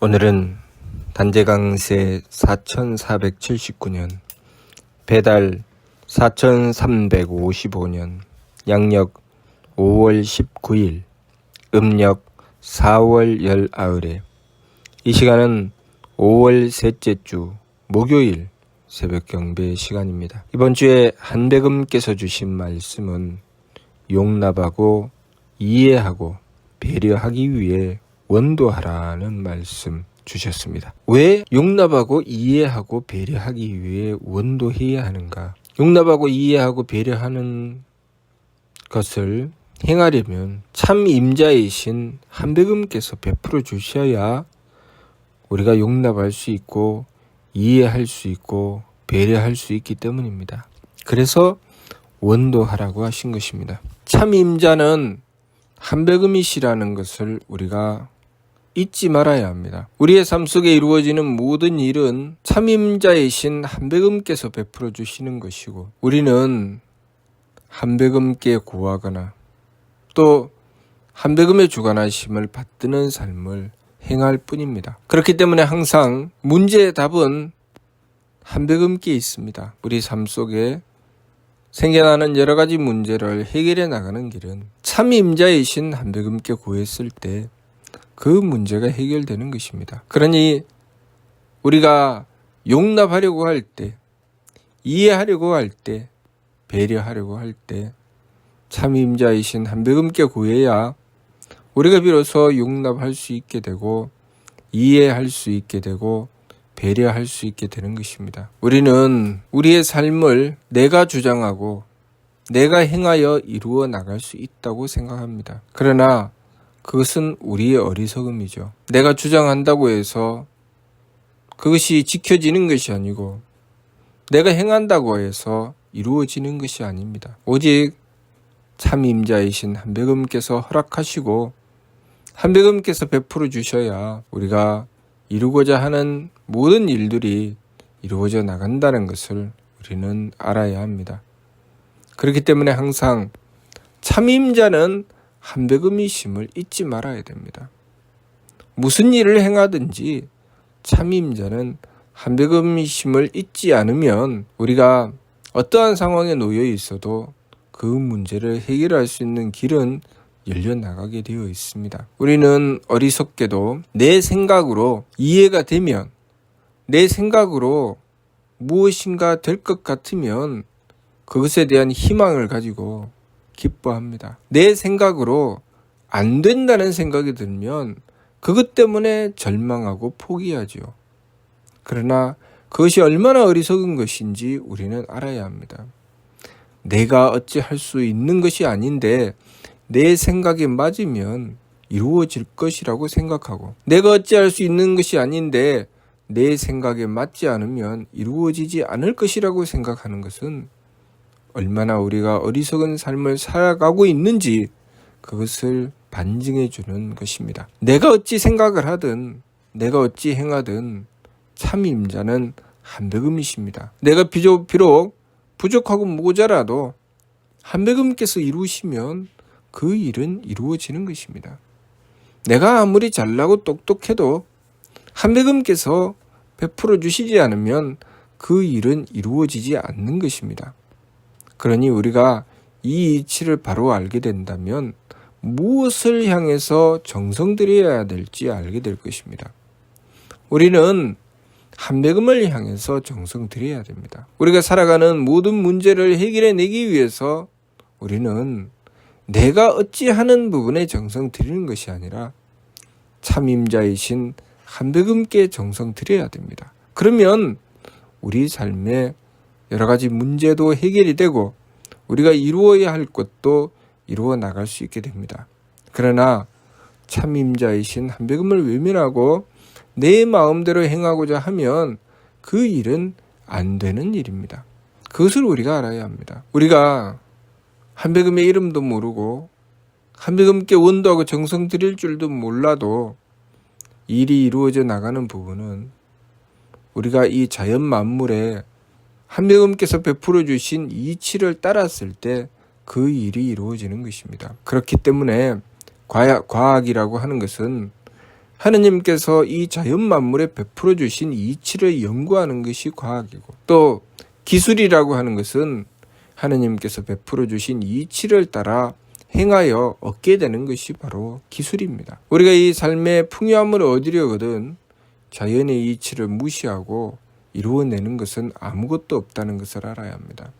오늘은 단재강세 4479년, 배달 4355년, 양력 5월 19일, 음력 4월 19일에 이 시간은 5월 셋째 주 목요일 새벽 경배 시간입니다. 이번 주에 한백음께서 주신 말씀은 용납하고 이해하고 배려하기 위해 원도하라는 말씀 주셨습니다. 왜 용납하고 이해하고 배려하기 위해 원도해야 하는가? 용납하고 이해하고 배려하는 것을 행하려면 참 임자이신 한백음께서 베풀어 주셔야 우리가 용납할 수 있고 이해할 수 있고 배려할 수 있기 때문입니다. 그래서 원도하라고 하신 것입니다. 참 임자는 한백음이시라는 것을 우리가 잊지 말아야 합니다. 우리의 삶 속에 이루어지는 모든 일은 참임자이신 한백음께서 베풀어 주시는 것이고, 우리는 한백음께 구하거나 또 한백음의 주관하심을 받드는 삶을 행할 뿐입니다. 그렇기 때문에 항상 문제의 답은 한백음께 있습니다. 우리 삶 속에 생겨나는 여러 가지 문제를 해결해 나가는 길은 참임자이신 한백음께 구했을 때 그 문제가 해결되는 것입니다. 그러니 우리가 용납하려고 할 때, 이해하려고 할 때, 배려하려고 할 때 참임자이신 한백음께 구해야 우리가 비로소 용납할 수 있게 되고 이해할 수 있게 되고 배려할 수 있게 되는 것입니다. 우리는 우리의 삶을 내가 주장하고 내가 행하여 이루어 나갈 수 있다고 생각합니다. 그러나 그것은 우리의 어리석음이죠. 내가 주장한다고 해서 그것이 지켜지는 것이 아니고 내가 행한다고 해서 이루어지는 것이 아닙니다. 오직 참임자이신 한백음께서 허락하시고 한백음께서 베풀어 주셔야 우리가 이루고자 하는 모든 일들이 이루어져 나간다는 것을 우리는 알아야 합니다. 그렇기 때문에 항상 참임자는 한백음이심을 잊지 말아야 됩니다. 무슨 일을 행하든지 참임자는 한백음이심을 잊지 않으면 우리가 어떠한 상황에 놓여 있어도 그 문제를 해결할 수 있는 길은 열려나가게 되어 있습니다. 우리는 어리석게도 내 생각으로 이해가 되면, 내 생각으로 무엇인가 될 것 같으면 그것에 대한 희망을 가지고 기뻐합니다. 내 생각으로 안 된다는 생각이 들면 그것 때문에 절망하고 포기하죠. 그러나 그것이 얼마나 어리석은 것인지 우리는 알아야 합니다. 내가 어찌할 수 있는 것이 아닌데 내 생각에 맞으면 이루어질 것이라고 생각하고, 내가 어찌할 수 있는 것이 아닌데 내 생각에 맞지 않으면 이루어지지 않을 것이라고 생각하는 것은 얼마나 우리가 어리석은 삶을 살아가고 있는지 그것을 반증해 주는 것입니다. 내가 어찌 생각을 하든 내가 어찌 행하든 참임자는 한백음이십니다. 내가 비록 부족하고 모자라도 한백음께서 이루시면 그 일은 이루어지는 것입니다. 내가 아무리 잘나고 똑똑해도 한백음께서 베풀어 주시지 않으면 그 일은 이루어지지 않는 것입니다. 그러니 우리가 이 이치를 바로 알게 된다면 무엇을 향해서 정성 들여야 될지 알게 될 것입니다. 우리는 한백음을 향해서 정성 들여야 됩니다. 우리가 살아가는 모든 문제를 해결해 내기 위해서 우리는 내가 어찌하는 부분에 정성 들이는 것이 아니라 참임자이신 한백음께 정성 들여야 됩니다. 그러면 우리 삶에 여러 가지 문제도 해결이 되고 우리가 이루어야 할 것도 이루어 나갈 수 있게 됩니다. 그러나 참임자이신 한백음을 외면하고 내 마음대로 행하고자 하면 그 일은 안 되는 일입니다. 그것을 우리가 알아야 합니다. 우리가 한백음의 이름도 모르고 한백음께 원도하고 정성 들일 줄도 몰라도 일이 이루어져 나가는 부분은 우리가 이 자연 만물에 한백음께서 베풀어 주신 이치를 따랐을 때 그 일이 이루어지는 것입니다. 그렇기 때문에 과학이라고 하는 것은 하느님께서 이 자연 만물에 베풀어 주신 이치를 연구하는 것이 과학이고, 또 기술이라고 하는 것은 하느님께서 베풀어 주신 이치를 따라 행하여 얻게 되는 것이 바로 기술입니다. 우리가 이 삶의 풍요함을 얻으려거든 자연의 이치를 무시하고 이루어내는 것은 아무것도 없다는 것을 알아야 합니다.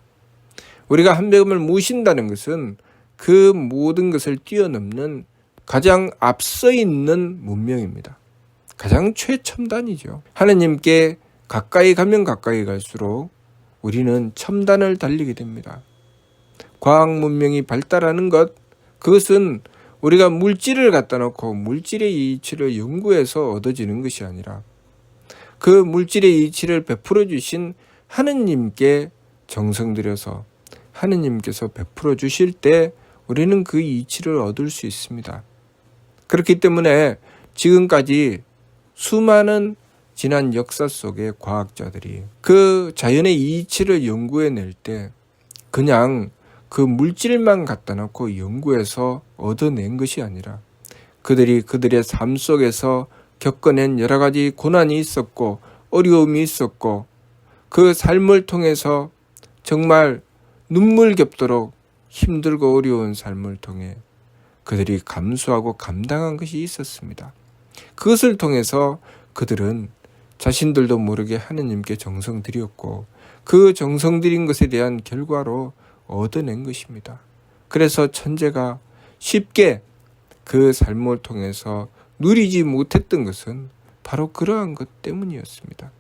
우리가 한백음을 모신다는 것은 그 모든 것을 뛰어넘는 가장 앞서 있는 문명입니다. 가장 최첨단이죠. 하느님께 가까이 가면 가까이 갈수록 우리는 첨단을 달리게 됩니다. 과학 문명이 발달하는 것, 그것은 우리가 물질을 갖다 놓고 물질의 이치를 연구해서 얻어지는 것이 아니라 그 물질의 이치를 베풀어 주신 하느님께 정성 들여서 하느님께서 베풀어 주실 때 우리는 그 이치를 얻을 수 있습니다. 그렇기 때문에 지금까지 수많은 지난 역사 속의 과학자들이 그 자연의 이치를 연구해낼 때 그냥 그 물질만 갖다 놓고 연구해서 얻어낸 것이 아니라 그들이 그들의 삶 속에서 겪어낸 여러 가지 고난이 있었고 어려움이 있었고 그 삶을 통해서 정말 눈물 겹도록 힘들고 어려운 삶을 통해 그들이 감수하고 감당한 것이 있었습니다. 그것을 통해서 그들은 자신들도 모르게 하느님께 정성 들였고 그 정성 들인 것에 대한 결과로 얻어낸 것입니다. 그래서 천재가 쉽게 그 삶을 통해서 누리지 못했던 것은 바로 그러한 것 때문이었습니다.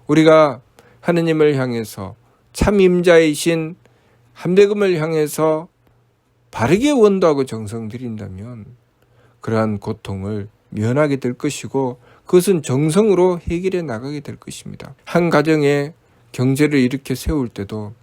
우리가 하느님을 향해서 참 임자이신 한백음을 향해서 바르게 원도하고 정성 들인다면 그러한 고통을 면하게 될 것이고 그것은 정성으로 해결해 나가게 될 것입니다. 한 가정에 경제를 이렇게 세울 때도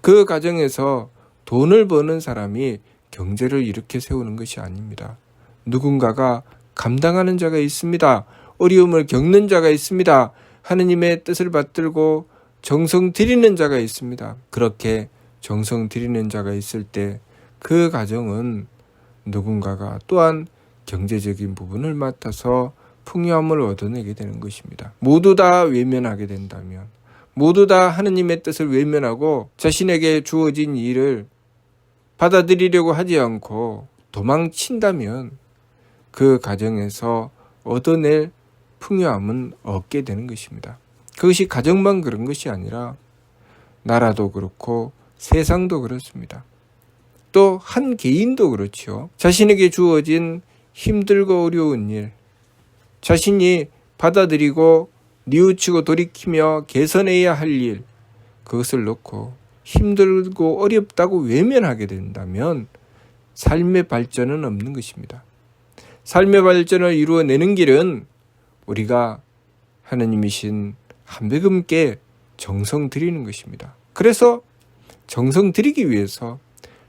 그 가정에서 돈을 버는 사람이 경제를 이렇게 세우는 것이 아닙니다. 누군가가 감당하는 자가 있습니다. 어려움을 겪는 자가 있습니다. 하느님의 뜻을 받들고 정성 들이는 자가 있습니다. 그렇게 정성 들이는 자가 있을 때 그 가정은 누군가가 또한 경제적인 부분을 맡아서 풍요함을 얻어내게 되는 것입니다. 모두 다 외면하게 된다면, 모두 다 하느님의 뜻을 외면하고 자신에게 주어진 일을 받아들이려고 하지 않고 도망친다면 그 가정에서 얻어낼 풍요함은 없게 되는 것입니다. 그것이 가정만 그런 것이 아니라 나라도 그렇고 세상도 그렇습니다. 또 한 개인도 그렇죠. 자신에게 주어진 힘들고 어려운 일, 자신이 받아들이고 뉘우치고 돌이키며 개선해야 할 일, 그것을 놓고 힘들고 어렵다고 외면하게 된다면 삶의 발전은 없는 것입니다. 삶의 발전을 이루어내는 길은 우리가 하느님이신 한백음께 정성 들이는 것입니다. 그래서 정성 들이기 위해서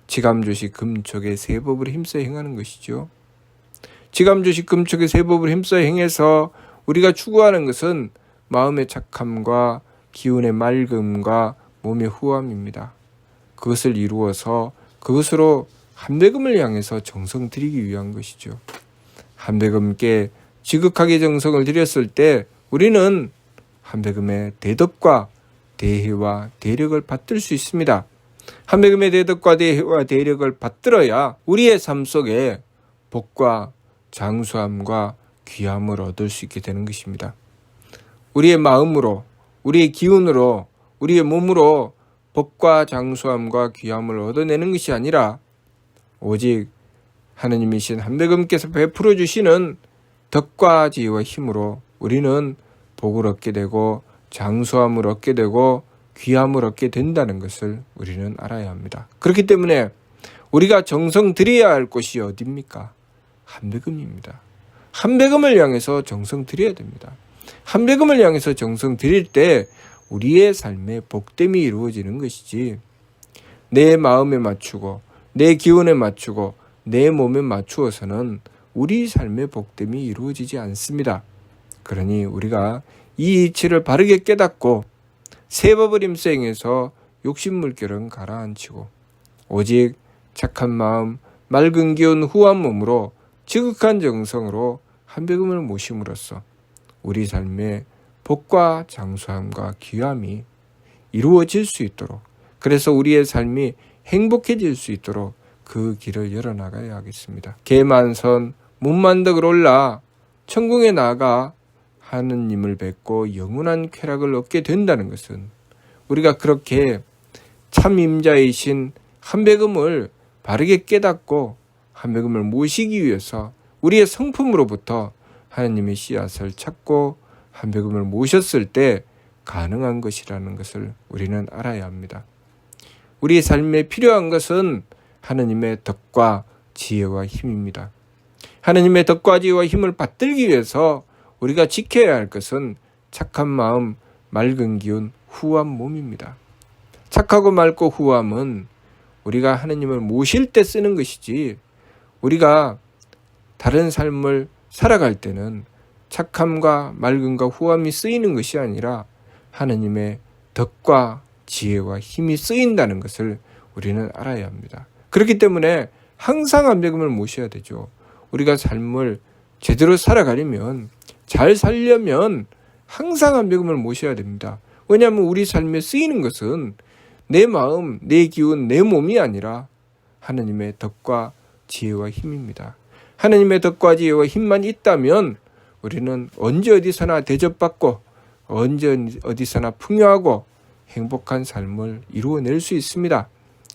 지감조식 금촉의 세법을 힘써 행하는 것이죠. 지감조식 금촉의 세법을 힘써 행해서 우리가 추구하는 것은 마음의 착함과 기운의 맑음과 몸의 후함입니다. 그것을 이루어서 그것으로 한백음을 향해서 정성 들이기 위한 것이죠. 한백음께 지극하게 정성을 들였을 때 우리는 한백음의 대덕과 대해와 대력을 받들 수 있습니다. 한백음의 대덕과 대해와 대력을 받들어야 우리의 삶 속에 복과 장수함과 귀함을 얻을 수 있게 되는 것입니다. 우리의 마음으로, 우리의 기운으로, 우리의 몸으로 복과 장수함과 귀함을 얻어내는 것이 아니라 오직 하느님이신 한백음께서 베풀어 주시는 덕과 지혜와 힘으로 우리는 복을 얻게 되고 장수함을 얻게 되고 귀함을 얻게 된다는 것을 우리는 알아야 합니다. 그렇기 때문에 우리가 정성 들여야 할 곳이 어디입니까? 한백음입니다. 한백음을 향해서 정성 들여야 됩니다. 한백음을 향해서 정성 들일 때 우리의 삶에 복됨이 이루어지는 것이지 내 마음에 맞추고 내 기운에 맞추고 내 몸에 맞추어서는 우리 삶의 복됨이 이루어지지 않습니다. 그러니 우리가 이 이치를 바르게 깨닫고 세법을 힘써 행해서 욕심물결은 가라앉히고 오직 착한 마음, 맑은 기운, 후한 몸으로 지극한 정성으로 한배금을 모심으로써 우리 삶의 복과 장수함과 귀함이 이루어질 수 있도록, 그래서 우리의 삶이 행복해질 수 있도록 그 길을 열어나가야 하겠습니다. 계만선 문만덕을 올라 천궁에 나아가 하느님을 뵙고 영원한 쾌락을 얻게 된다는 것은, 우리가 그렇게 참 임자이신 한배금을 바르게 깨닫고 한배금을 모시기 위해서 우리의 성품으로부터 하나님의 씨앗을 찾고 한배금을 모셨을 때 가능한 것이라는 것을 우리는 알아야 합니다. 우리의 삶에 필요한 것은 하나님의 덕과 지혜와 힘입니다. 하나님의 덕과 지혜와 힘을 받들기 위해서 우리가 지켜야 할 것은 착한 마음, 맑은 기운, 후한 몸입니다. 착하고 맑고 후함은 우리가 하나님을 모실 때 쓰는 것이지, 우리가 다른 삶을 살아갈 때는 착함과 맑음과 후함이 쓰이는 것이 아니라 하나님의 덕과 지혜와 힘이 쓰인다는 것을 우리는 알아야 합니다. 그렇기 때문에 항상 한배금을 모셔야 되죠. 우리가 삶을 제대로 살아가려면, 잘 살려면 항상 한배금을 모셔야 됩니다. 왜냐하면 우리 삶에 쓰이는 것은 내 마음, 내 기운, 내 몸이 아니라 하나님의 덕과 지혜와 힘입니다. 하나님의 덕과 지혜와 힘만 있다면 우리는 언제 어디서나 대접받고 언제 어디서나 풍요하고 행복한 삶을 이루어낼 수 있습니다.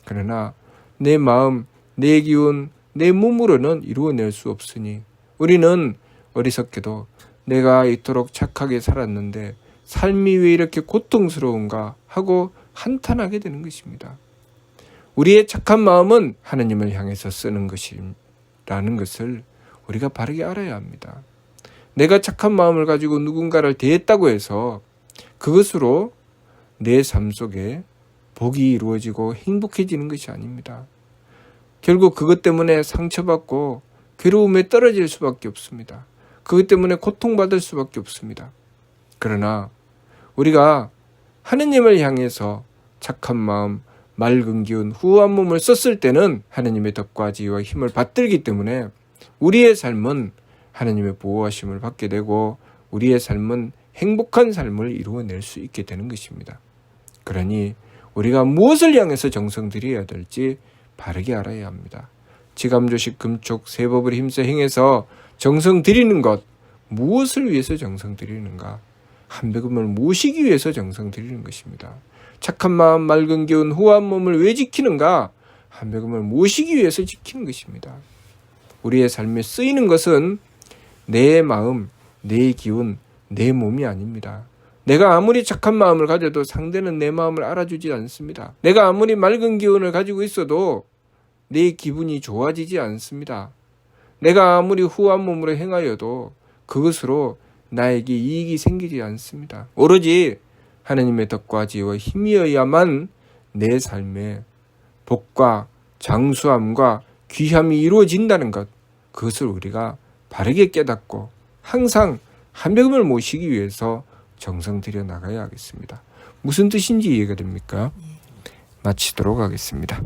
그러나 내 마음, 내 기운, 내 몸으로는 이루어낼 수 없으니 우리는 어리석게도 내가 이토록 착하게 살았는데 삶이 왜 이렇게 고통스러운가 하고 한탄하게 되는 것입니다. 우리의 착한 마음은 하나님을 향해서 쓰는 것이라는 것을 우리가 바르게 알아야 합니다. 내가 착한 마음을 가지고 누군가를 대했다고 해서 그것으로 내 삶 속에 복이 이루어지고 행복해지는 것이 아닙니다. 결국 그것 때문에 상처받고 괴로움에 떨어질 수밖에 없습니다. 그것 때문에 고통받을 수밖에 없습니다. 그러나 우리가 하느님을 향해서 착한 마음, 맑은 기운, 후한 몸을 썼을 때는 하느님의 덕과 지혜와 힘을 받들기 때문에 우리의 삶은 하느님의 보호하심을 받게 되고 우리의 삶은 행복한 삶을 이루어낼 수 있게 되는 것입니다. 그러니 우리가 무엇을 향해서 정성 들여야 될지 바르게 알아야 합니다. 지감조식 금촉 세법을 힘써 행해서 정성 들이는 것, 무엇을 위해서 정성 들이는가? 한배금을 모시기 위해서 정성 들이는 것입니다. 착한 마음, 맑은 기운, 후한 몸을 왜 지키는가? 한배금을 모시기 위해서 지키는 것입니다. 우리의 삶에 쓰이는 것은 내 마음, 내 기운, 내 몸이 아닙니다. 내가 아무리 착한 마음을 가져도 상대는 내 마음을 알아주지 않습니다. 내가 아무리 맑은 기운을 가지고 있어도 내 기분이 좋아지지 않습니다. 내가 아무리 후한 몸으로 행하여도 그것으로 나에게 이익이 생기지 않습니다. 오로지 하나님의 덕과 지혜와 힘이어야만 내 삶에 복과 장수함과 귀함이 이루어진다는 것, 그것을 우리가 바르게 깨닫고 항상 한배금을 모시기 위해서 정성 들여 나가야 하겠습니다. 무슨 뜻인지 이해가 됩니까? 마치도록 하겠습니다.